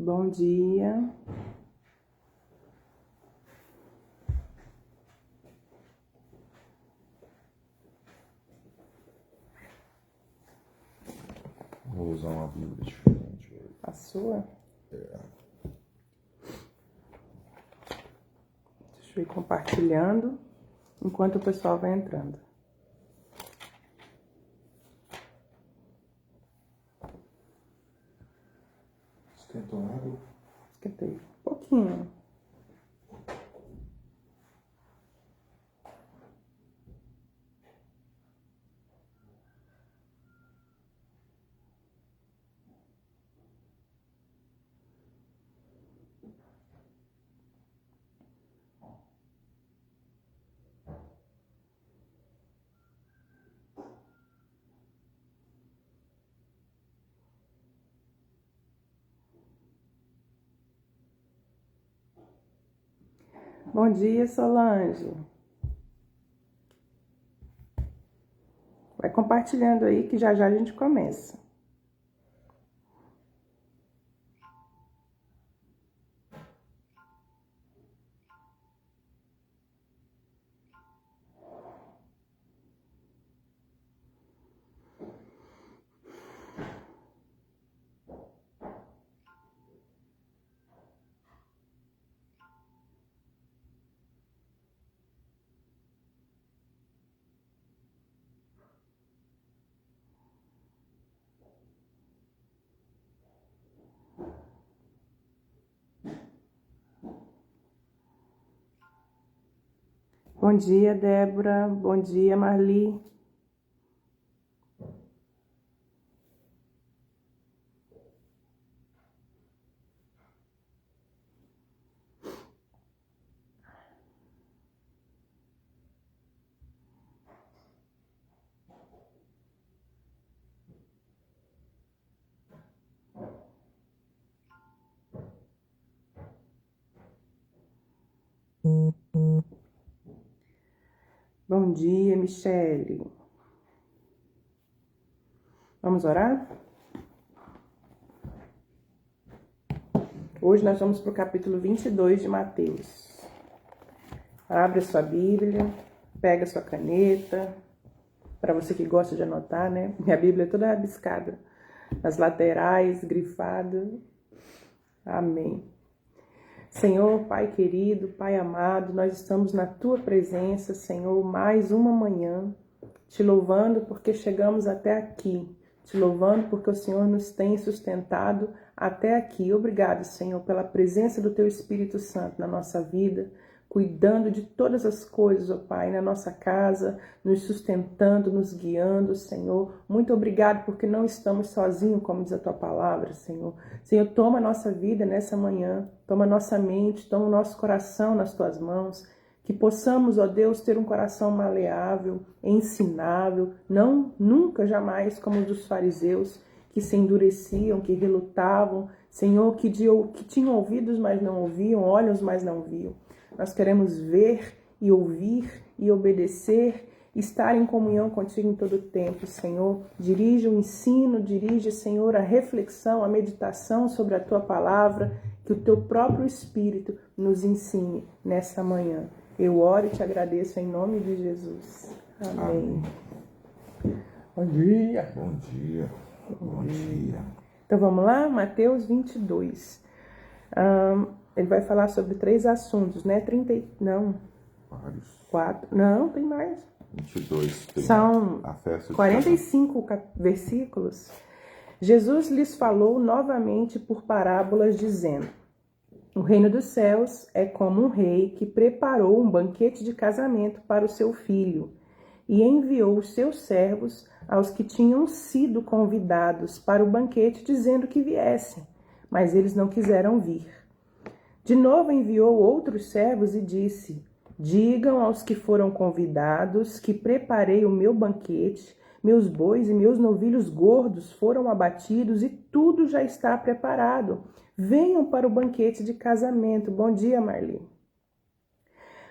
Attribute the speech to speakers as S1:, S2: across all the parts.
S1: Bom dia.
S2: Vou usar uma Bíblia diferente hoje.
S1: A sua?
S2: É.
S1: Deixa eu ir compartilhando enquanto o pessoal vai entrando.
S2: Esquentou água?
S1: Esquentei um pouquinho. Bom dia, Solange. Vai compartilhando aí que já já a gente começa. Bom dia, Débora. Bom dia, Marli. Bom dia, Michele. Vamos orar? Hoje nós vamos para o capítulo 22 de Mateus. Abre a sua Bíblia, pega a sua caneta. Para você que gosta de anotar, né? Minha Bíblia é toda rabiscada, nas laterais, grifada. Amém. Senhor, Pai querido, Pai amado, nós estamos na Tua presença, Senhor, mais uma manhã, te louvando porque chegamos até aqui, te louvando porque o Senhor nos tem sustentado até aqui. Obrigado, Senhor, pela presença do Teu Espírito Santo na nossa vida, cuidando de todas as coisas, ó Pai, na nossa casa, nos sustentando, nos guiando, Senhor. Muito obrigado porque não estamos sozinhos, como diz a Tua palavra, Senhor. Senhor, toma a nossa vida nessa manhã, toma a nossa mente, toma o nosso coração nas Tuas mãos, que possamos, ó Deus, ter um coração maleável, ensinável, não, nunca, jamais, como o dos fariseus, que se endureciam, que relutavam, Senhor, que tinham ouvidos, mas não ouviam, olhos, mas não viam. Nós queremos ver e ouvir e obedecer, estar em comunhão contigo em todo o tempo, Senhor. Dirige o ensino, dirige, Senhor, a reflexão, a meditação sobre a Tua palavra, que o Teu próprio Espírito nos ensine nessa manhã. Eu oro e te agradeço em nome de Jesus. Amém. Bom dia.
S2: Bom dia. Bom dia.
S1: Então vamos lá? Mateus 22. Ele vai falar sobre 3 assuntos, né?
S2: Vários.
S1: 4. Não, tem mais.
S2: 22. Tem
S1: São
S2: a festa de
S1: 45 versículos. Jesus lhes falou novamente por parábolas, dizendo: o reino dos céus é como um rei que preparou um banquete de casamento para o seu filho e enviou os seus servos aos que tinham sido convidados para o banquete, dizendo que viessem, mas eles não quiseram vir. De novo enviou outros servos e disse: digam aos que foram convidados que preparei o meu banquete, meus bois e meus novilhos gordos foram abatidos e tudo já está preparado. Venham para o banquete de casamento. Bom dia, Marli.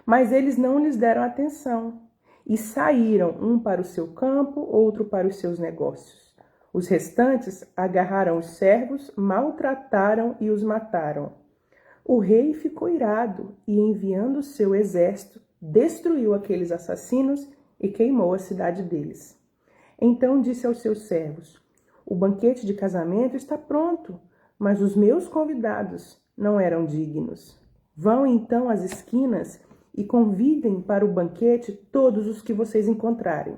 S1: Mas eles não lhes deram atenção e saíram, um para o seu campo, outro para os seus negócios. Os restantes agarraram os servos, maltrataram e os mataram. O rei ficou irado e, enviando seu exército, destruiu aqueles assassinos e queimou a cidade deles. Então disse aos seus servos: o banquete de casamento está pronto, mas os meus convidados não eram dignos. Vão então às esquinas e convidem para o banquete todos os que vocês encontrarem.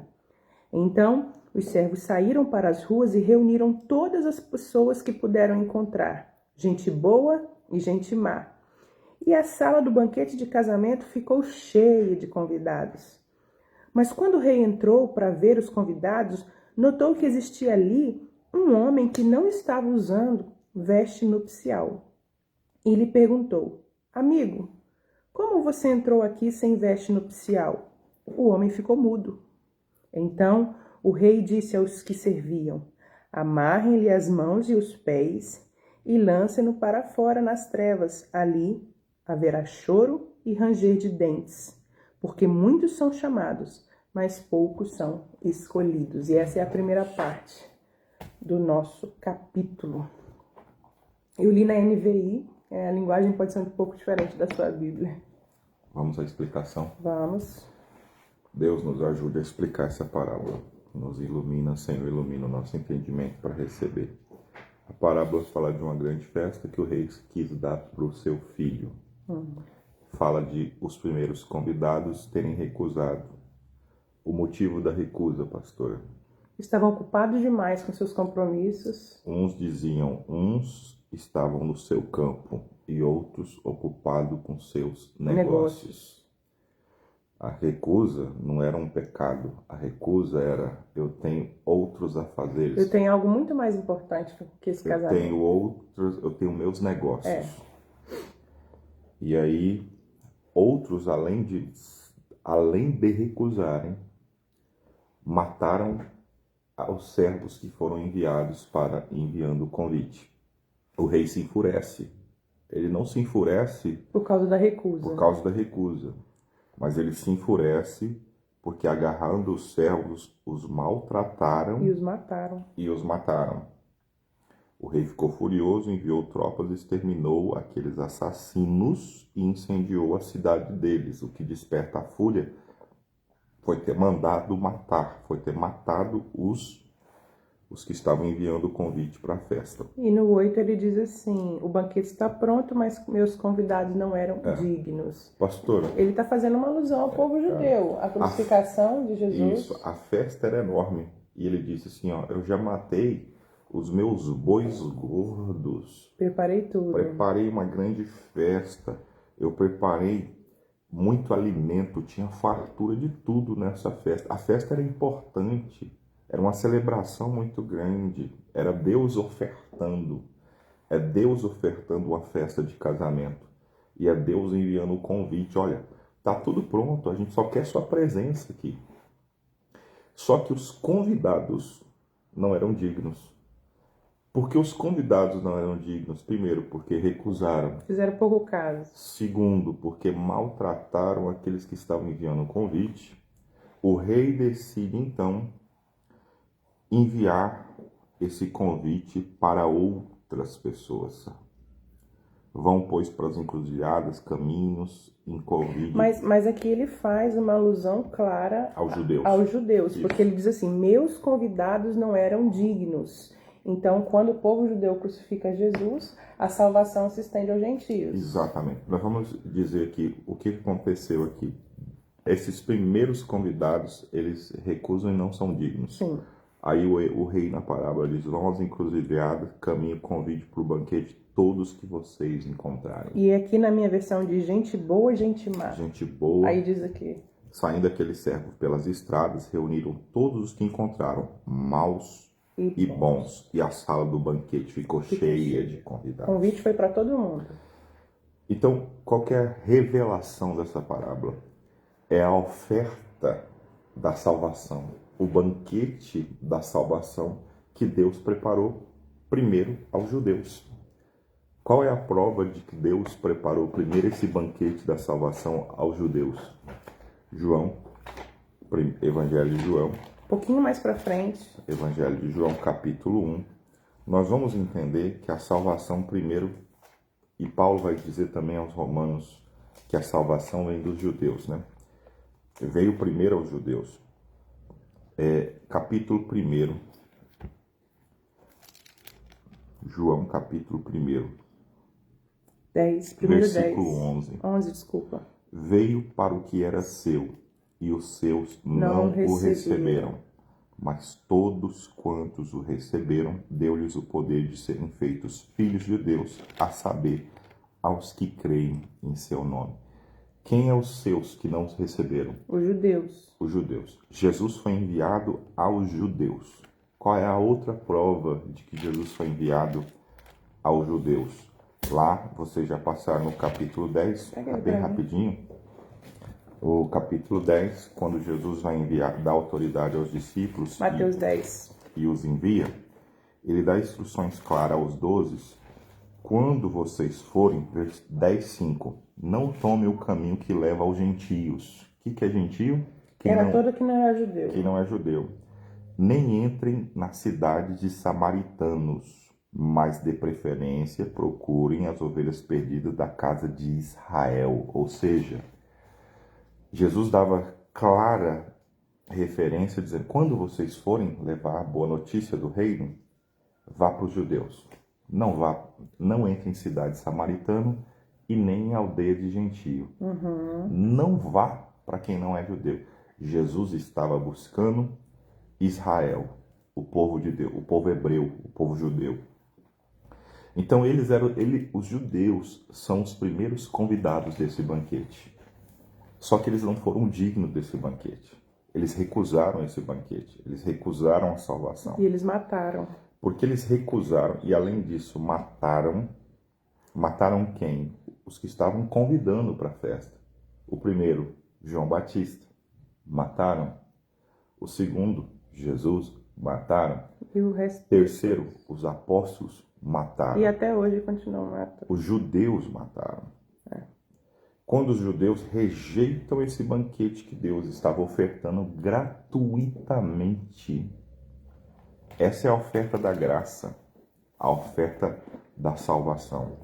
S1: Então os servos saíram para as ruas e reuniram todas as pessoas que puderam encontrar, gente boa e gente má. E a sala do banquete de casamento ficou cheia de convidados. Mas quando o rei entrou para ver os convidados, notou que existia ali um homem que não estava usando veste nupcial. E lhe perguntou: amigo, como você entrou aqui sem veste nupcial? O homem ficou mudo. Então o rei disse aos que serviam: amarrem-lhe as mãos e os pés e lancem-no para fora nas trevas. Ali haverá choro e ranger de dentes, porque muitos são chamados, mas poucos são escolhidos. E essa é a primeira parte do nosso capítulo. Eu li na NVI, a linguagem pode ser um pouco diferente da sua Bíblia.
S2: Vamos à explicação?
S1: Vamos.
S2: Deus nos ajude a explicar essa parábola. Nos ilumina, Senhor, ilumina o nosso entendimento para receber. A parábola fala de uma grande festa que o rei quis dar para o seu filho. Fala de os primeiros convidados terem recusado. O motivo da recusa, pastor?
S1: Estavam ocupados demais com seus compromissos.
S2: Uns estavam no seu campo e outros ocupados com seus negócios. A recusa não era um pecado. A recusa era: eu tenho outros afazeres.
S1: Eu tenho algo muito mais importante que esse casamento.
S2: Eu tenho meus negócios. E aí, outros, além de recusarem, mataram os servos que foram enviando o convite. O rei se enfurece. Ele não se enfurece
S1: por causa da recusa.
S2: Mas ele se enfurece porque, agarrando os servos, os maltrataram e os mataram. O rei ficou furioso, enviou tropas, exterminou aqueles assassinos e incendiou a cidade deles. O que desperta a fúria foi ter mandado matar, foi ter matado os que estavam enviando o convite para a festa.
S1: E no 8 ele diz assim: o banquete está pronto, mas meus convidados não eram dignos.
S2: Pastora,
S1: ele está fazendo uma alusão ao povo judeu, a crucificação de Jesus.
S2: Isso, a festa era enorme. E ele disse assim: eu já matei os meus bois gordos.
S1: Preparei tudo.
S2: Preparei uma grande festa. Eu preparei muito alimento, tinha fartura de tudo nessa festa. A festa era importante. Era uma celebração muito grande. Era Deus ofertando. É Deus ofertando uma festa de casamento. E é Deus enviando o convite. Olha, tá tudo pronto. A gente só quer sua presença aqui. Só que os convidados não eram dignos. Por que os convidados não eram dignos? Primeiro, porque recusaram.
S1: Fizeram pouco caso.
S2: Segundo, porque maltrataram aqueles que estavam enviando o convite. O rei decide, então, enviar esse convite para outras pessoas. Vão, pois, para as encruzilhadas, caminhos, em convite.
S1: Mas aqui ele faz uma alusão clara
S2: aos judeus.
S1: Porque ele diz assim: meus convidados não eram dignos. Então, quando o povo judeu crucifica Jesus, a salvação se estende aos gentios.
S2: Exatamente. Nós vamos dizer aqui o que aconteceu aqui. Esses primeiros convidados, eles recusam e não são dignos.
S1: Sim.
S2: Aí o rei na parábola diz: vão às encruzilhadas, caminho, convite para o banquete todos que vocês encontrarem.
S1: E aqui na minha versão diz gente boa e gente má.
S2: Gente boa.
S1: Aí diz aqui:
S2: saindo aqueles servos pelas estradas, reuniram todos os que encontraram, maus e bons. E a sala do banquete ficou cheia de convidados.
S1: O convite foi para todo mundo.
S2: Então, qual que é a revelação dessa parábola? É a oferta da salvação, o banquete da salvação que Deus preparou primeiro aos judeus. Qual é a prova de que Deus preparou primeiro esse banquete da salvação aos judeus? Evangelho de João.
S1: pouquinho mais para frente,
S2: Evangelho de João, capítulo 1, nós vamos entender que a salvação primeiro, e Paulo vai dizer também aos romanos que a salvação vem dos judeus, né? Veio primeiro aos judeus. Capítulo 1, João, capítulo 1,
S1: 10, primeiro 10.
S2: versículo 11.
S1: 11, desculpa.
S2: Veio para o que era seu, e os seus
S1: Não
S2: não o
S1: receberam.
S2: receberam. Mas todos quantos o receberam, deu-lhes o poder de serem feitos filhos de Deus, a saber, aos que creem em seu nome. Quem é os seus que não os receberam?
S1: Os judeus.
S2: Os judeus. Jesus foi enviado aos judeus. Qual é a outra prova de que Jesus foi enviado aos judeus? Lá, vocês já passaram no capítulo 10, bem rapidinho. O capítulo 10, quando Jesus vai enviar, dá autoridade aos discípulos
S1: Mateus 10.
S2: e os envia, ele dá instruções claras aos 12. Quando vocês forem, 10:5, não tome o caminho que leva aos gentios. O que é gentio?
S1: Todo que não é judeu.
S2: Que não é judeu. Nem entrem na cidade de samaritanos, mas de preferência procurem as ovelhas perdidas da casa de Israel. Ou seja, Jesus dava clara referência, dizendo, quando vocês forem levar a boa notícia do reino, vá para os judeus. Não entre em cidade samaritana e nem em aldeia de gentio. Não vá para quem não é judeu. Jesus estava buscando Israel, o povo de Deus, o povo hebreu, o povo judeu. Então os judeus são os primeiros convidados desse banquete. Só que eles não foram dignos desse banquete. Eles recusaram esse banquete. Eles recusaram a salvação.
S1: E eles mataram.
S2: Porque eles recusaram e, além disso, mataram. Mataram quem? Os que estavam convidando para a festa. O primeiro, João Batista. Mataram. O segundo, Jesus. Mataram.
S1: E o resto.
S2: Terceiro, os apóstolos mataram.
S1: E até hoje continuam matando.
S2: Os judeus mataram. Quando os judeus rejeitam esse banquete que Deus estava ofertando gratuitamente. Essa é a oferta da graça, a oferta da salvação.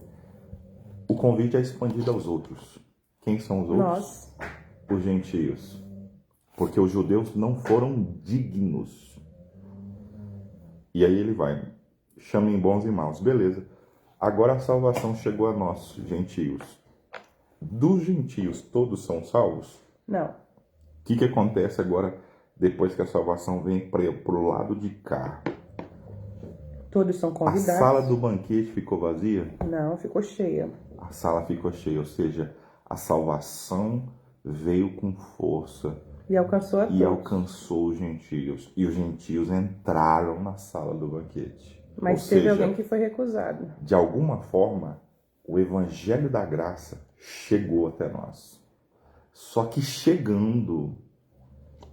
S2: O convite é expandido aos outros. Quem são os outros?
S1: Nós.
S2: Os gentios. Porque os judeus não foram dignos. E aí ele vai, chamem bons e maus. Beleza. Agora a salvação chegou a nós, gentios. Dos gentios, todos são salvos?
S1: Não.
S2: O que acontece agora depois que a salvação vem para o lado de cá?
S1: Todos são convidados.
S2: A sala do banquete ficou vazia?
S1: Não, ficou cheia.
S2: A sala ficou cheia, ou seja, a salvação veio com força
S1: E alcançou a todos.
S2: e alcançou os gentios. E os gentios entraram na sala do banquete.
S1: Mas
S2: ou
S1: teve
S2: seja,
S1: alguém que foi recusado.
S2: de alguma forma, o evangelho da graça chegou até nós. Só que chegando,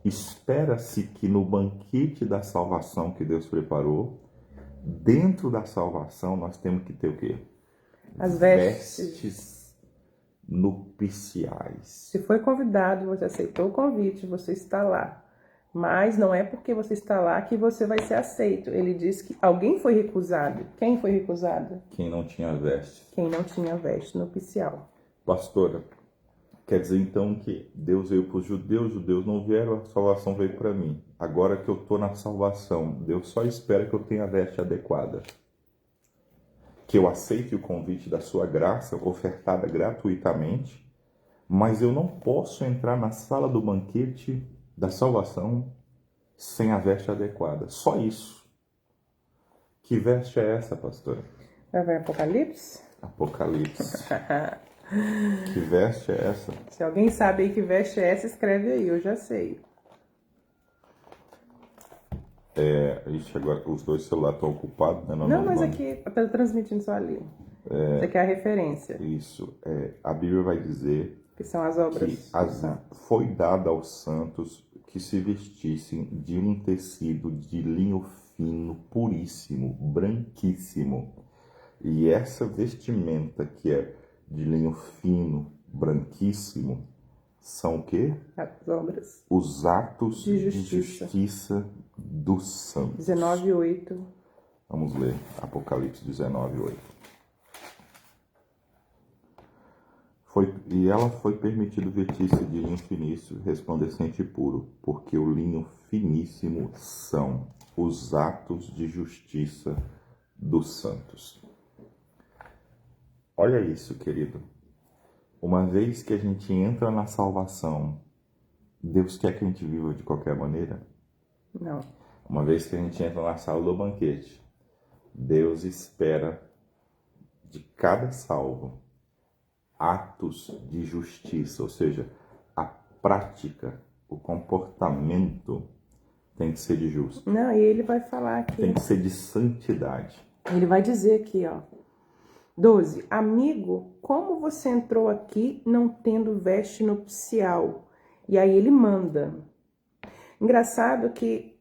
S2: espera-se que no banquete da salvação que Deus preparou, dentro da salvação nós temos que ter o quê?
S1: As vestes
S2: nupciais.
S1: Se foi convidado, você aceitou o convite, você está lá. Mas não é porque você está lá que você vai ser aceito. Ele diz que alguém foi recusado. Quem foi recusado?
S2: Quem não tinha veste.
S1: Quem não tinha veste nupcial.
S2: Pastora, quer dizer então que Deus veio para os judeus não vieram, a salvação veio para mim. Agora que eu estou na salvação, Deus só espera que eu tenha a veste adequada. Que eu aceite o convite da sua graça, ofertada gratuitamente, mas eu não posso entrar na sala do banquete da salvação sem a veste adequada. Só isso. Que veste é essa, pastora?
S1: Vai ver Apocalipse?
S2: Apocalipse. Que veste é essa?
S1: Se alguém sabe aí que veste é essa, escreve aí, eu já sei.
S2: Ixi, agora os dois celulares estão ocupados, né?
S1: Não, mas aqui, eu transmitindo só ali. Isso aqui é a referência.
S2: Isso. A Bíblia vai dizer
S1: Que são as obras.
S2: que foi dado aos santos que se vestissem de um tecido de linho fino, puríssimo, branquíssimo. E essa vestimenta que é de linho fino, branquíssimo, são o quê?
S1: As obras.
S2: Os atos
S1: De
S2: de
S1: justiça.
S2: justiça dos santos.
S1: 19:8.
S2: Vamos ler Apocalipse 19:8. E ela foi permitido vestir-se de linho finíssimo, resplandecente e puro, porque o linho finíssimo são os atos de justiça dos santos. Olha isso, querido. Uma vez que a gente entra na salvação, Deus quer que a gente viva de qualquer maneira?
S1: Não.
S2: Uma vez que a gente entra na sala do banquete, Deus espera de cada salvo atos de justiça, ou seja, a prática, o comportamento tem que ser de justo.
S1: Não, e ele vai falar aqui.
S2: Tem que ser de santidade.
S1: Ele vai dizer aqui, ó. 12. Amigo, como você entrou aqui não tendo veste nupcial? E aí ele manda. Engraçado que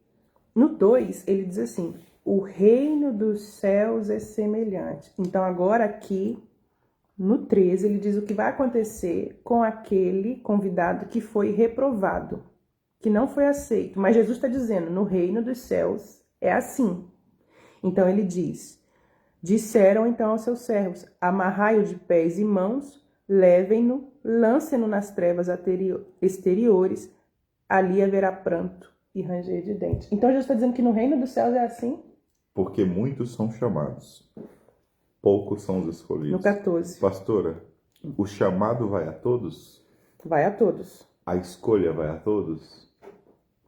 S1: no 2 ele diz assim: o reino dos céus é semelhante. Então agora aqui no 13 ele diz o que vai acontecer com aquele convidado que foi reprovado, que não foi aceito. Mas Jesus está dizendo, no reino dos céus é assim. Então ele diz: disseram então aos seus servos, amarrai-o de pés e mãos, levem-no, lancem-no nas trevas exteriores, ali haverá pranto e ranger de dentes. Então Jesus está dizendo que no reino dos céus é assim?
S2: Porque muitos são chamados, poucos são os escolhidos.
S1: No 14.
S2: Pastora, o chamado vai a todos?
S1: Vai a todos.
S2: A escolha vai a todos?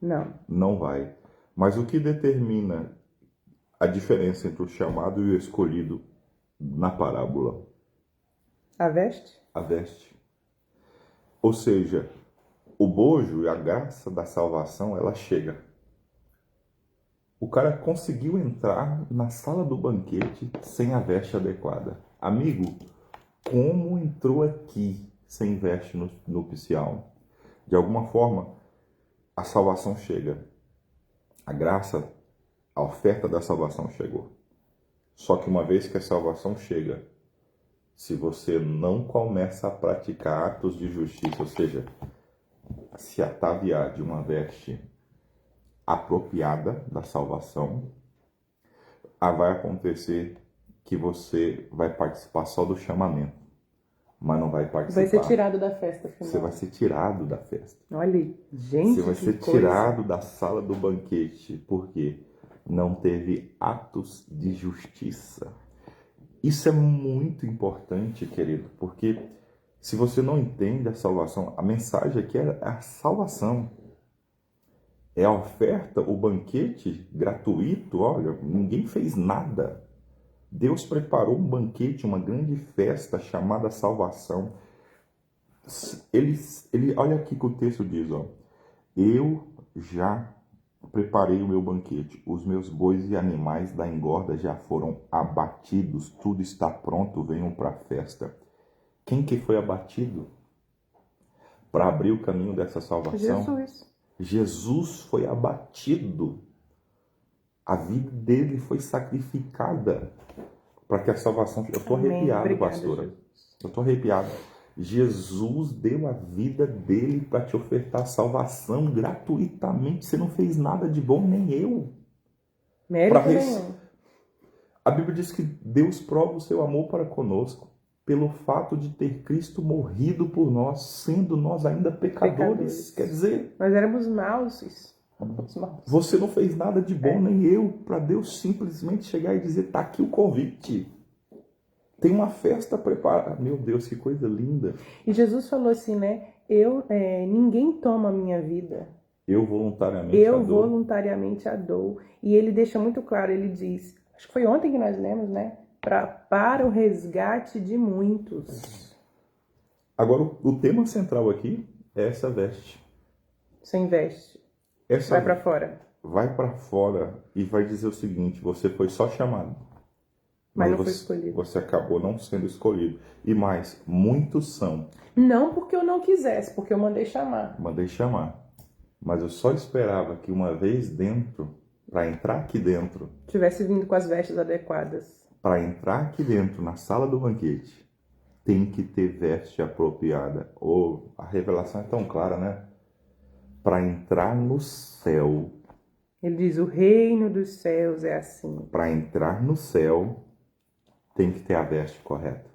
S1: Não.
S2: Não vai. Mas o que determina a diferença entre o chamado e o escolhido na parábola?
S1: A veste?
S2: A veste. Ou seja, o bojo e a graça da salvação, ela chega. O cara conseguiu entrar na sala do banquete sem a veste adequada. Amigo, como entrou aqui sem veste nupcial? De alguma forma, a salvação chega. A graça, a oferta da salvação chegou. Só que uma vez que a salvação chega, se você não começa a praticar atos de justiça, ou seja, se ataviar de uma veste apropriada da salvação, vai acontecer que você vai participar só do chamamento, mas não vai participar.
S1: Vai ser tirado da festa final.
S2: Você vai ser tirado da festa.
S1: Olha aí, gente,
S2: você vai ser tirado da sala do banquete, porque não teve atos de justiça. Isso é muito importante, querido, porque se você não entende a salvação, a mensagem aqui é a salvação. É a oferta, o banquete gratuito. Olha, ninguém fez nada. Deus preparou um banquete, uma grande festa chamada salvação. Olha aqui que o texto diz, ó. Eu já preparei o meu banquete. Os meus bois e animais da engorda já foram abatidos. Tudo está pronto, venham para a festa. Quem que foi abatido para abrir o caminho dessa salvação?
S1: Jesus.
S2: Jesus foi abatido. A vida dele foi sacrificada para que a salvação... Eu estou arrepiado, obrigada, pastora. Jesus. Eu estou arrepiado. Jesus deu a vida dele para te ofertar salvação gratuitamente. Você não fez nada de bom, nem eu.
S1: Mérito nenhum.
S2: A Bíblia diz que Deus prova o seu amor para conosco pelo fato de ter Cristo morrido por nós, sendo nós ainda pecadores. Quer dizer...
S1: Nós éramos maus.
S2: Você não fez nada de bom, nem eu, para Deus simplesmente chegar e dizer, tá aqui o convite. Tem uma festa preparada. Meu Deus, que coisa linda.
S1: E Jesus falou assim, né? Ninguém toma a minha vida.
S2: Eu voluntariamente
S1: a dou. E ele deixa muito claro, ele diz, acho que foi ontem que nós lemos, né? Para o resgate de muitos.
S2: Agora, o tema central aqui é essa veste.
S1: Sem veste. Vai para fora.
S2: Vai para fora e vai dizer o seguinte, você foi só chamado.
S1: Mas não foi escolhido.
S2: Você acabou não sendo escolhido. E mais, muitos são.
S1: Não porque eu não quisesse, porque eu mandei chamar.
S2: Mandei chamar. Mas eu só esperava que uma vez dentro, para entrar aqui dentro...
S1: Tivesse vindo com as vestes adequadas.
S2: Para entrar aqui dentro, na sala do banquete, tem que ter veste apropriada. Oh, a revelação é tão clara, né? Para entrar no céu,
S1: Ele diz, o reino dos céus é assim.
S2: para entrar no céu, tem que ter a veste correta.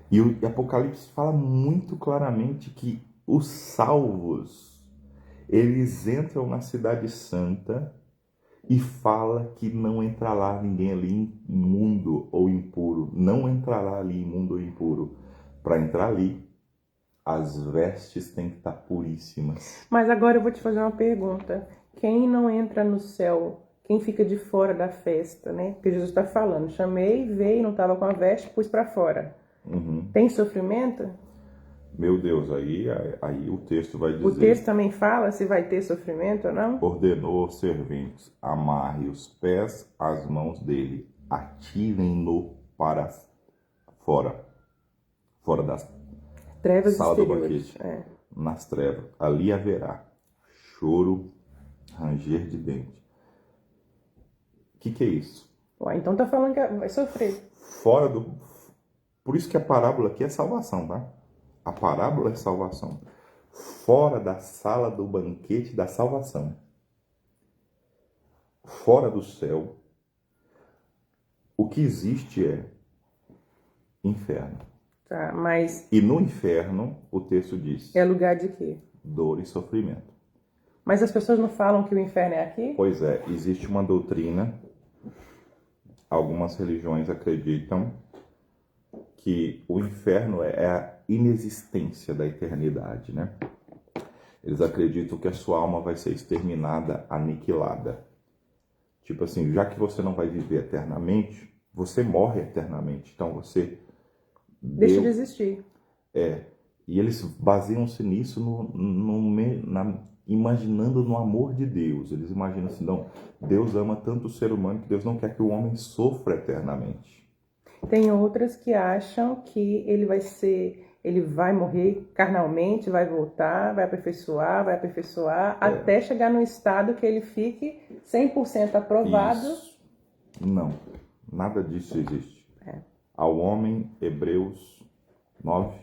S2: E o Apocalipse fala muito claramente que os salvos, eles entram na cidade santa e fala que não entra lá ninguém ali imundo ou impuro. Não entra lá ali imundo ou impuro. Para entrar ali, as vestes têm que estar puríssimas.
S1: Mas agora eu vou te fazer uma pergunta. Quem não entra no céu, quem fica de fora da festa, né? Porque Jesus está falando, chamei, veio, não estava com a veste, pus para fora. Tem sofrimento?
S2: Meu Deus, aí o texto vai dizer...
S1: O texto também fala se vai ter sofrimento ou não?
S2: Ordenou aos serventes, amarre os pés às mãos dele, atirem-no para fora das
S1: Trevas
S2: sala do
S1: exteriores.
S2: banquete, nas trevas. Ali haverá choro, ranger de dente. O que é isso?
S1: Ué, então tá falando que vai sofrer.
S2: Fora do... Por isso que a parábola aqui é salvação, tá? A parábola é salvação. Fora da sala do banquete da salvação. Fora do céu. O que existe é inferno.
S1: Tá, mas
S2: E no inferno, o texto diz...
S1: é lugar de quê?
S2: Dor e sofrimento.
S1: Mas as pessoas não falam que o inferno é aqui?
S2: Pois é, existe uma doutrina, algumas religiões acreditam que o inferno é a inexistência da eternidade, né? Eles acreditam que a sua alma vai ser exterminada, aniquilada. Tipo assim, já que você não vai viver eternamente, você morre eternamente. Então você...
S1: Deixa de existir.
S2: E eles baseiam-se nisso imaginando no amor de Deus. Eles imaginam assim, não, Deus ama tanto o ser humano que Deus não quer que o homem sofra eternamente.
S1: Tem outras que acham que ele vai morrer carnalmente, vai voltar, vai aperfeiçoar, até chegar num estado que ele fique 100% aprovado.
S2: Isso. Não, nada disso existe. Ao homem, Hebreus 9,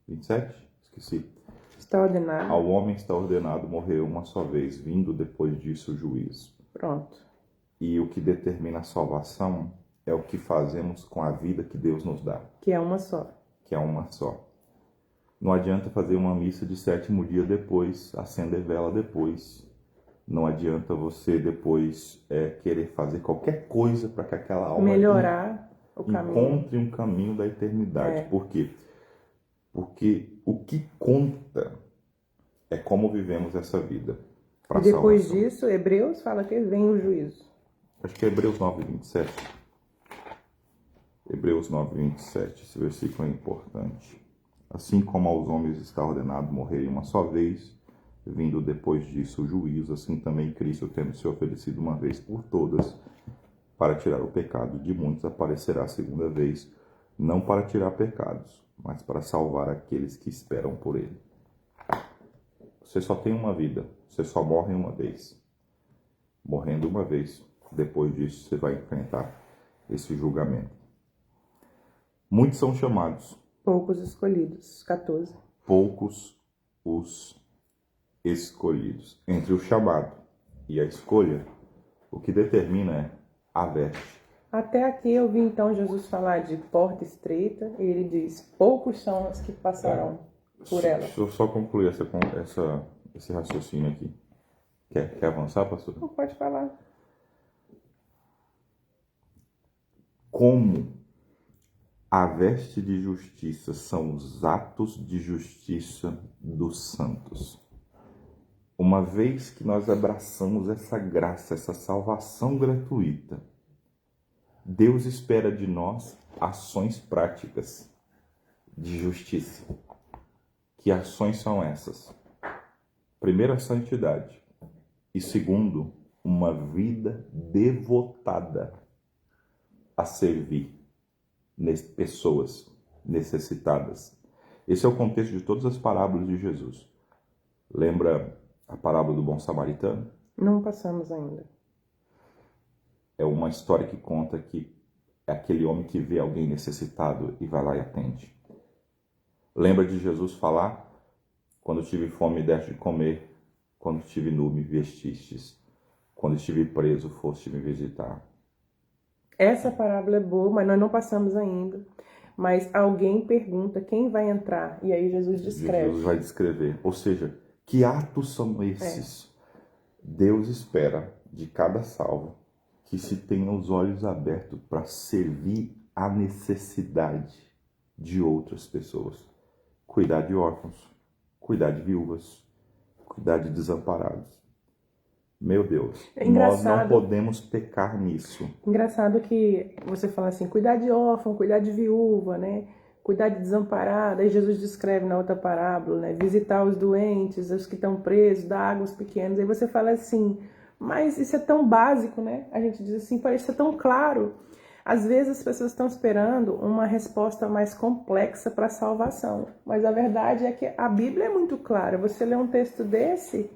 S2: 27, esqueci.
S1: Está ordenado.
S2: Ao homem está ordenado morrer uma só vez, vindo depois disso o juízo.
S1: Pronto.
S2: E o que determina a salvação é o que fazemos com a vida que Deus nos dá.
S1: Que é uma só.
S2: Que é uma só. Não adianta fazer uma missa de 7º dia depois, acender vela depois. Não adianta você depois querer fazer qualquer coisa para que aquela alma
S1: melhorar o caminho.
S2: Encontre um caminho da eternidade. Por quê? Porque o que conta é como vivemos essa vida.
S1: E depois disso, Hebreus fala que vem o juízo.
S2: Acho que é Hebreus 9, 27. Hebreus 9, 27. Esse versículo é importante. Assim como aos homens está ordenado morrerem uma só vez, vindo depois disso o juízo, assim também Cristo, tendo se oferecido uma vez por todas, para tirar o pecado de muitos, aparecerá a segunda vez, não para tirar pecados, mas para salvar aqueles que esperam por ele. Você só tem uma vida, você só morre uma vez. Morrendo uma vez, depois disso você vai enfrentar esse julgamento. Muitos são chamados.
S1: Poucos escolhidos, 14.
S2: Poucos os escolhidos. Entre o chamado e a escolha, o que determina é a veste.
S1: Até aqui eu vi então Jesus falar de porta estreita, e ele diz, poucos são os que passarão por ela.
S2: Deixa eu só concluir esse raciocínio aqui. Quer avançar, pastor?
S1: Não pode falar.
S2: Como a veste de justiça são os atos de justiça dos santos. Uma vez que nós abraçamos essa graça, essa salvação gratuita, Deus espera de nós ações práticas de justiça. Que ações são essas? Primeiro, a santidade. E segundo, uma vida devotada a servir pessoas necessitadas. Esse é o contexto de todas as parábolas de Jesus. Lembra a parábola do bom samaritano?
S1: Não passamos ainda.
S2: É uma história que conta que é aquele homem que vê alguém necessitado e vai lá e atende. Lembra de Jesus falar? Quando tive fome, deste de comer. Quando estive nu, me vestistes. Quando estive preso, foste me visitar.
S1: Essa parábola é boa, mas nós não passamos ainda. Mas alguém pergunta quem vai entrar. E aí Jesus descreve.
S2: Jesus vai descrever. Ou seja, que atos são esses? Deus espera de cada salvo que se tenha os olhos abertos para servir a necessidade de outras pessoas. Cuidar de órfãos, cuidar de viúvas, cuidar de desamparados. Meu Deus, nós não podemos pecar nisso.
S1: Engraçado que você fala assim, cuidar de órfão, cuidar de viúva, né? Cuidar de desamparado. Aí Jesus descreve na outra parábola, né? Visitar os doentes, os que estão presos, dar água aos pequenos. Aí você fala assim, mas isso é tão básico, né? A gente diz assim, parece ser tão claro. Às vezes as pessoas estão esperando uma resposta mais complexa para a salvação. Mas a verdade é que a Bíblia é muito clara. Você lê um texto desse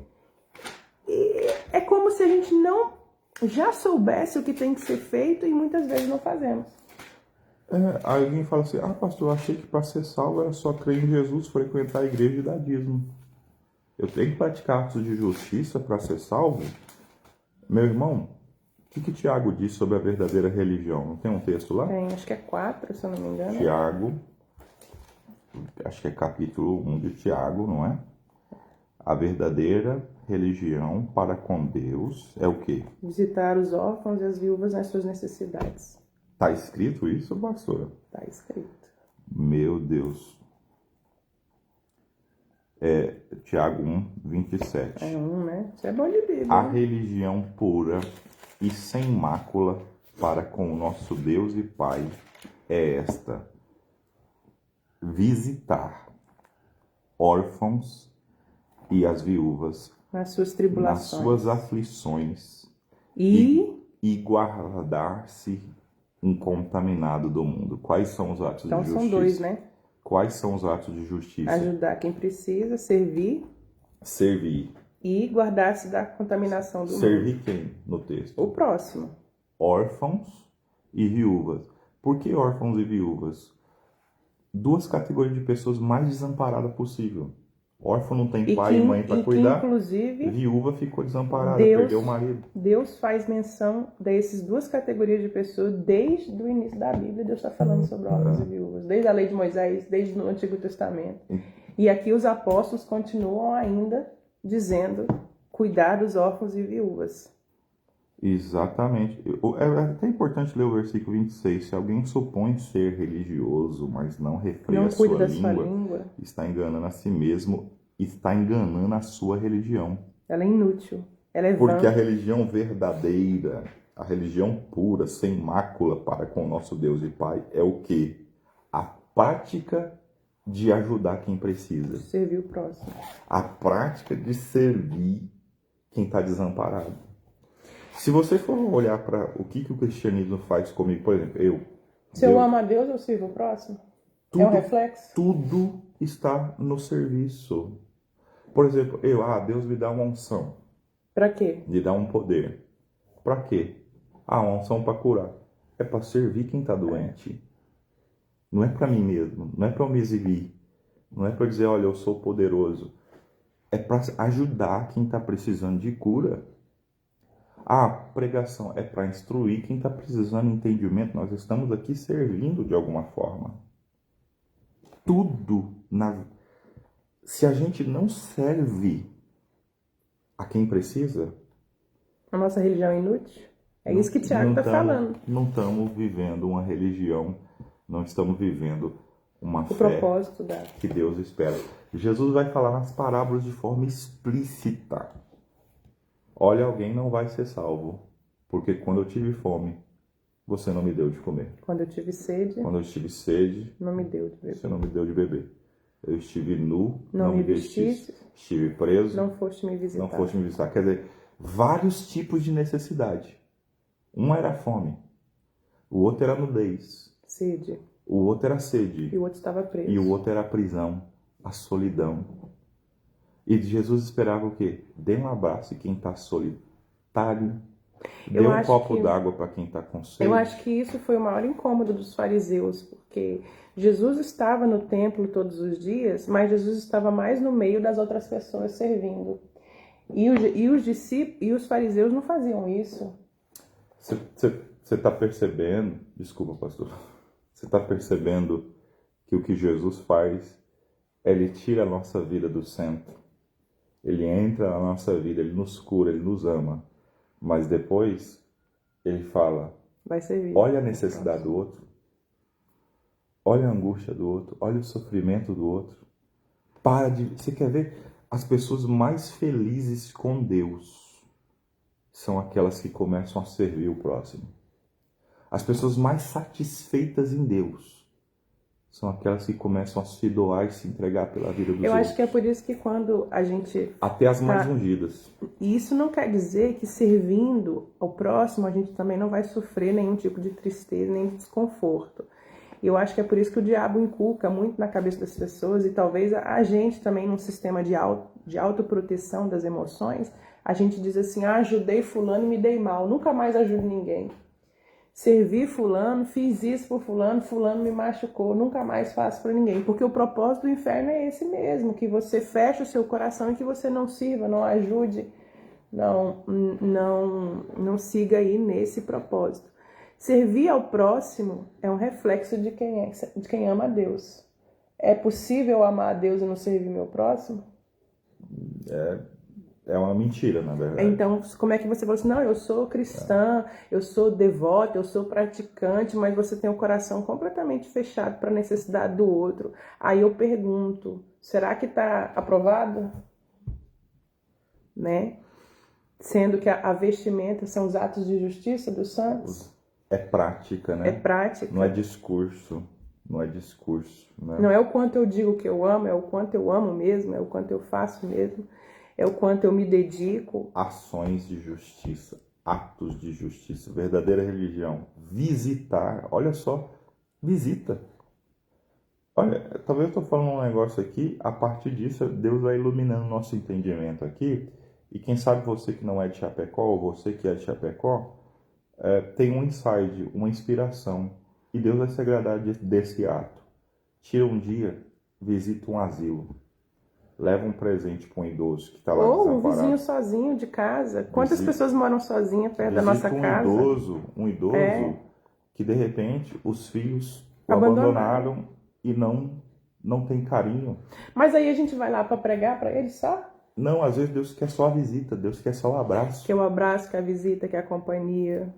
S1: e é como se a gente não já soubesse o que tem que ser feito e muitas vezes não fazemos.
S2: Aí alguém fala assim, pastor, eu achei que para ser salvo era só crer em Jesus, frequentar a igreja e dar dízimo. Eu tenho que praticar atos de justiça para ser salvo? Meu irmão, o que Tiago diz sobre a verdadeira religião? Não tem um texto lá?
S1: Tem, acho que é 4, se eu não me engano.
S2: Tiago, acho que é capítulo 1 de Tiago, não é? A verdadeira religião para com Deus é o quê?
S1: Visitar os órfãos e as viúvas nas suas necessidades.
S2: Está escrito isso, pastora?
S1: Está escrito.
S2: Meu Deus. Tiago 1, 27.
S1: É 1, né? Isso é bom de Bíblia.
S2: A religião pura e sem mácula para com o nosso Deus e Pai é esta: visitar órfãos e as viúvas
S1: nas suas tribulações,
S2: nas suas aflições e guardar-se incontaminado do mundo. Quais são os atos de justiça?
S1: Então são 2, né?
S2: Quais são os atos de justiça?
S1: Ajudar quem precisa, servir e guardar-se da contaminação do mundo.
S2: Servir quem no texto?
S1: O próximo.
S2: Órfãos e viúvas. Por que órfãos e viúvas? 2 categorias de pessoas mais desamparadas possível. Órfão não tem pai e mãe para cuidar.
S1: Inclusive,
S2: viúva ficou desamparada, perdeu o marido.
S1: Deus faz menção dessas 2 categorias de pessoas desde o início da Bíblia. Deus está falando sobre órfãos e viúvas, desde a lei de Moisés, desde o Antigo Testamento. E aqui os apóstolos continuam ainda dizendo cuidar dos órfãos e viúvas.
S2: Exatamente. É até importante ler o versículo 26. Se alguém supõe ser religioso, mas não refreia sua língua, está enganando a si mesmo, está enganando a sua religião.
S1: Ela é inútil. Ela é vã.
S2: Porque a religião verdadeira, a religião pura, sem mácula para com o nosso Deus e Pai, é o quê? A prática de ajudar quem precisa.
S1: Servir o próximo.
S2: A prática de servir quem está desamparado. Se você for olhar para o que o cristianismo faz comigo, por exemplo,
S1: Se eu amo a Deus, eu sirvo o próximo? É um reflexo?
S2: Tudo está no serviço. Por exemplo, Deus me dá uma unção.
S1: Para quê?
S2: Me dá um poder. Para quê? Uma unção para curar. É para servir quem está doente. Não é para mim mesmo. Não é para eu me exibir. Não é para dizer, olha, eu sou poderoso. É para ajudar quem está precisando de cura. A pregação é para instruir quem está precisando de entendimento. Nós estamos aqui servindo de alguma forma. Se a gente não serve a quem precisa,
S1: a nossa religião é inútil? É isso que Tiago está falando.
S2: Não estamos vivendo uma religião, não estamos vivendo uma fé
S1: propósito
S2: que Deus espera. Jesus vai falar nas parábolas de forma explícita. Olha, alguém não vai ser salvo, porque quando eu tive fome, você não me deu de comer.
S1: Quando eu tive sede,
S2: não me deu de beber. Você não me deu de beber. Eu estive nu,
S1: não me vestiste.
S2: Estive preso,
S1: não foste me visitar.
S2: Quer dizer, vários tipos de necessidade. Um era fome, o outro era nudez,
S1: sede.
S2: O outro era sede.
S1: E o outro estava preso.
S2: E o outro era a prisão, a solidão. E Jesus esperava o quê? Dê um abraço em quem está solitário. Dê um copo d'água para quem está com sede.
S1: Eu acho que isso foi o maior incômodo dos fariseus, porque Jesus estava no templo todos os dias, mas Jesus estava mais no meio das outras pessoas servindo. E os discípulos e os fariseus não faziam isso.
S2: Você está percebendo, desculpa, pastor, você está percebendo que o que Jesus faz, ele tira a nossa vida do centro. Ele entra na nossa vida, ele nos cura, ele nos ama. Mas depois, ele fala,
S1: Vai servir.
S2: olha a necessidade do outro, olha a angústia do outro, olha o sofrimento do outro. Para de... Você quer ver? As pessoas mais felizes com Deus são aquelas que começam a servir o próximo. As pessoas mais satisfeitas em Deus são aquelas que começam a se doar e se entregar pela vida dos outros.
S1: Eu acho que é por isso que quando a gente...
S2: Até as mais ungidas.
S1: E isso não quer dizer que servindo ao próximo a gente também não vai sofrer nenhum tipo de tristeza, nem de desconforto. E eu acho que é por isso que o diabo inculca muito na cabeça das pessoas, e talvez a gente também, num sistema de autoproteção das emoções, a gente diz assim, ajudei fulano e me dei mal, nunca mais ajudo ninguém. Servi fulano, fiz isso por fulano, fulano me machucou, nunca mais faço para ninguém. Porque o propósito do inferno é esse mesmo, que você feche o seu coração e que você não sirva, não ajude, não siga aí nesse propósito. Servir ao próximo é um reflexo de quem ama a Deus. É possível amar a Deus e não servir meu próximo?
S2: É uma mentira, na verdade.
S1: Então, como é que você fala assim, não, eu sou cristã, eu sou devota, eu sou praticante, mas você tem o coração completamente fechado para a necessidade do outro. Aí eu pergunto, será que está aprovado? Né? Sendo que a vestimenta são os atos de justiça dos santos?
S2: É prática, né?
S1: É prática.
S2: Não é discurso. Não é discurso, né?
S1: Não é o quanto eu digo que eu amo, é o quanto eu amo mesmo, é o quanto eu faço mesmo. É o quanto eu me dedico.
S2: Ações de justiça, atos de justiça, verdadeira religião. Visitar, olha só, visita. Olha, talvez eu estou falando um negócio aqui, a partir disso Deus vai iluminando o nosso entendimento aqui. E quem sabe você que não é de Chapecó, ou você que é de Chapecó, tem um insight, uma inspiração. E Deus vai se agradar desse ato. Tira um dia, visita um asilo. Leva um presente para um idoso que está lá
S1: Ou um
S2: desamparado.
S1: vizinho sozinho de casa. Quantas pessoas moram sozinhas perto da nossa casa?
S2: Um idoso que de repente os filhos o
S1: Abandonaram
S2: e não tem carinho.
S1: Mas aí a gente vai lá para pregar para ele só?
S2: Não, às vezes Deus quer só a visita, Deus quer só o abraço.
S1: Quer o abraço, quer a visita, quer a companhia.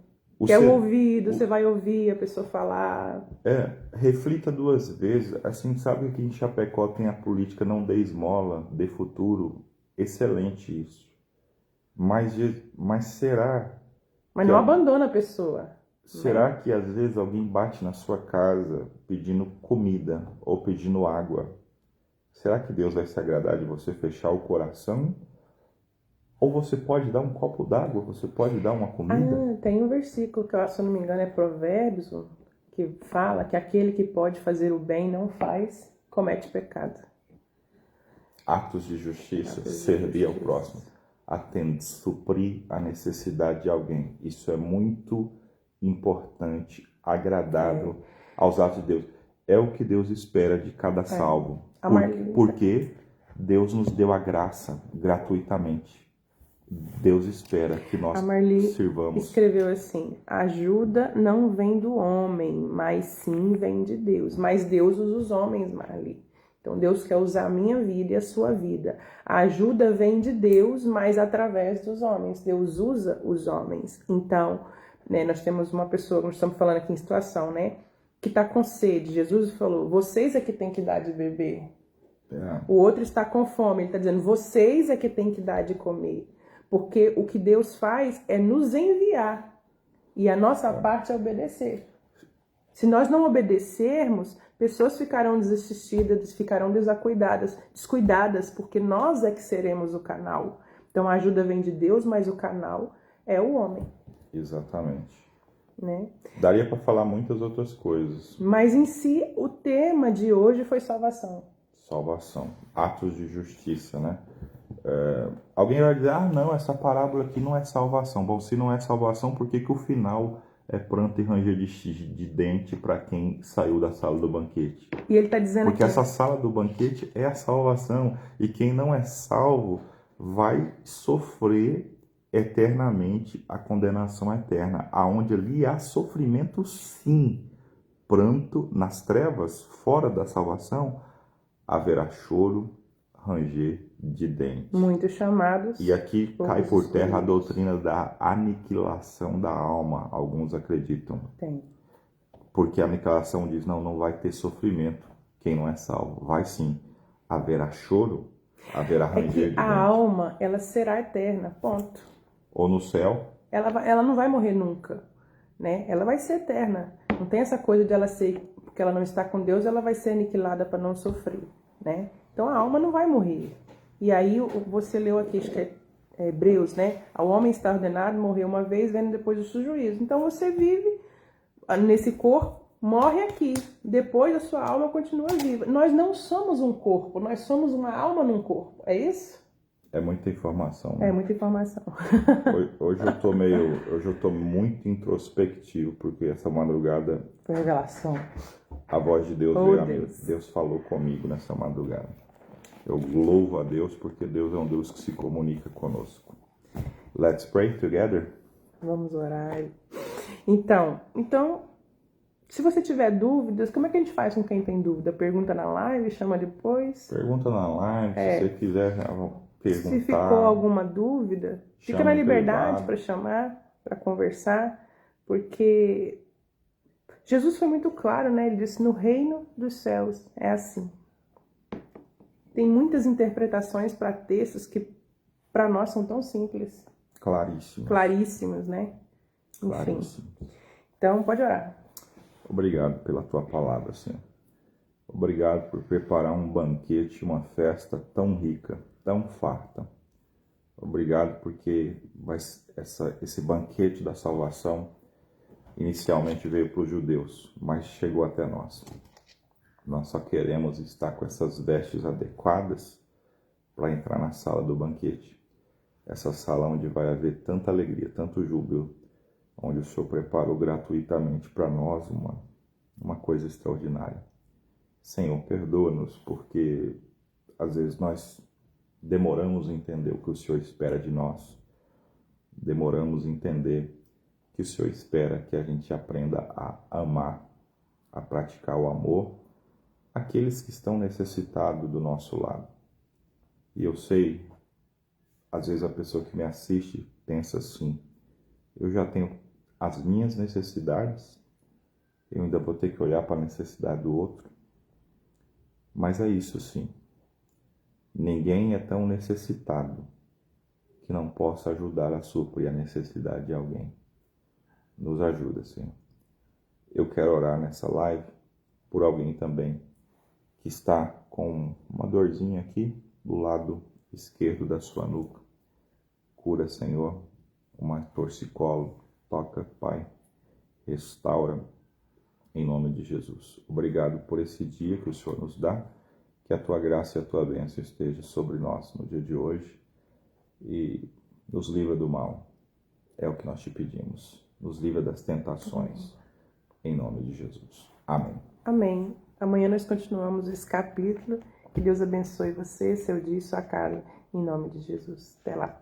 S1: Quer o ouvido, você vai ouvir a pessoa falar.
S2: Reflita duas vezes. Assim, sabe que em Chapecó tem a política não dê esmola, dê futuro. Excelente isso. Mas será...
S1: Mas não abandona a pessoa.
S2: Será que às vezes alguém bate na sua casa pedindo comida ou pedindo água? Será que Deus vai se agradar de você fechar o coração? Ou você pode dar um copo d'água, você pode dar uma comida.
S1: Tem um versículo que eu acho, se não me engano, é Provérbios, que fala que aquele que pode fazer o bem não faz, comete pecado.
S2: Atos de justiça, servir ao próximo, suprir a necessidade de alguém. Isso é muito importante, agradável aos atos de Deus. É o que Deus espera de cada salvo. Porque Deus nos deu a graça gratuitamente. Deus espera que nós sirvamos.
S1: Escreveu assim: ajuda não vem do homem, mas sim vem de Deus. Mas Deus usa os homens, Marli. Então Deus quer usar a minha vida e a sua vida. A ajuda vem de Deus, mas através dos homens. Deus usa os homens. Então, nós temos uma pessoa, nós estamos falando aqui em situação, que está com sede. Jesus falou: vocês é que tem que dar de beber. O outro está com fome. Ele está dizendo: vocês é que tem que dar de comer. Porque o que Deus faz é nos enviar. E a nossa parte é obedecer. Se nós não obedecermos, pessoas ficarão desassistidas, ficarão descuidadas, porque nós é que seremos o canal. Então a ajuda vem de Deus, mas o canal é o homem.
S2: Exatamente. Daria para falar muitas outras coisas.
S1: Mas em si, o tema de hoje foi salvação.
S2: Salvação. Atos de justiça, né? Alguém vai dizer, não, essa parábola aqui não é salvação. Bom, se não é salvação, por que o final é pranto e ranger de dente para quem saiu da sala do banquete.
S1: E ele está dizendo
S2: Porque
S1: aqui,
S2: essa sala do banquete é a salvação. E quem não é salvo vai sofrer eternamente a condenação eterna. Aonde ali há sofrimento, sim. Pranto nas trevas, fora da salvação, haverá choro, ranger de dentes.
S1: muitos chamados.
S2: E aqui cai por terra a
S1: escolhidos.
S2: doutrina da aniquilação da alma. Alguns acreditam.
S1: Tem.
S2: Porque a aniquilação diz, não vai ter sofrimento quem não é salvo. Vai sim. Haverá choro, haverá
S1: É
S2: ranger
S1: que
S2: de
S1: a
S2: dentes.
S1: alma, ela será eterna, ponto.
S2: Ou no céu,
S1: Ela não vai morrer nunca, né? Ela vai ser eterna. Não tem essa coisa de ela ser, porque ela não está com Deus, ela vai ser aniquilada para não sofrer, né? Então a alma não vai morrer. E aí você leu aqui, acho que é Hebreus, né? O homem está ordenado morrer uma vez, vendo depois o seu juízo. Então você vive nesse corpo, morre aqui. Depois a sua alma continua viva. Nós não somos um corpo, nós somos uma alma num corpo. É isso?
S2: é muita informação.
S1: É
S2: Né?
S1: muita informação.
S2: Hoje eu tô muito introspectivo, porque essa madrugada
S1: Foi revelação.
S2: a voz de Deus
S1: Oh,
S2: veio a mim.
S1: Deus.
S2: Deus falou comigo nessa madrugada. Eu louvo a Deus porque Deus é um Deus que se comunica conosco. Let's pray together.
S1: Vamos orar. Então, se você tiver dúvidas, como é que a gente faz com quem tem dúvida? Pergunta na live, chama depois.
S2: Pergunta na live, se você quiser perguntar.
S1: Se ficou alguma dúvida, fica
S2: chama
S1: na
S2: em
S1: liberdade
S2: privado.
S1: para chamar, para conversar, porque Jesus foi muito claro, né? Ele disse: no reino dos céus é assim. Tem muitas interpretações para textos que para nós são tão simples,
S2: Claríssimo.
S1: claríssimos, né? Enfim.
S2: Claríssimo.
S1: Então, pode orar.
S2: Obrigado pela tua palavra, Senhor. Obrigado por preparar um banquete, uma festa tão rica, tão farta. Obrigado porque esse banquete da salvação inicialmente veio para os judeus, mas chegou até nós. Nós só queremos estar com essas vestes adequadas para entrar na sala do banquete. Essa sala onde vai haver tanta alegria, tanto júbilo, onde o Senhor preparou gratuitamente para nós uma coisa extraordinária. Senhor, perdoa-nos, porque às vezes nós demoramos a entender o que o Senhor espera de nós. Demoramos a entender que o Senhor espera que a gente aprenda a amar, a praticar o amor, aqueles que estão necessitados do nosso lado. E eu sei, às vezes a pessoa que me assiste pensa assim, eu já tenho as minhas necessidades, eu ainda vou ter que olhar para a necessidade do outro. Mas é isso sim, ninguém é tão necessitado que não possa ajudar a suprir a necessidade de alguém. Nos ajuda, Senhor. Eu quero orar nessa live por alguém também que está com uma dorzinha aqui do lado esquerdo da sua nuca. Cura, Senhor, uma torcicolo. Toca, Pai. Restaura em nome de Jesus. Obrigado por esse dia que o Senhor nos dá. Que a tua graça e a tua bênção esteja sobre nós no dia de hoje e nos livra do mal. É o que nós te pedimos. Nos livra das tentações. Em nome de Jesus. Amém.
S1: Amém. Amanhã nós continuamos esse capítulo. Que Deus abençoe você, seu dia e sua casa. Em nome de Jesus. Até lá.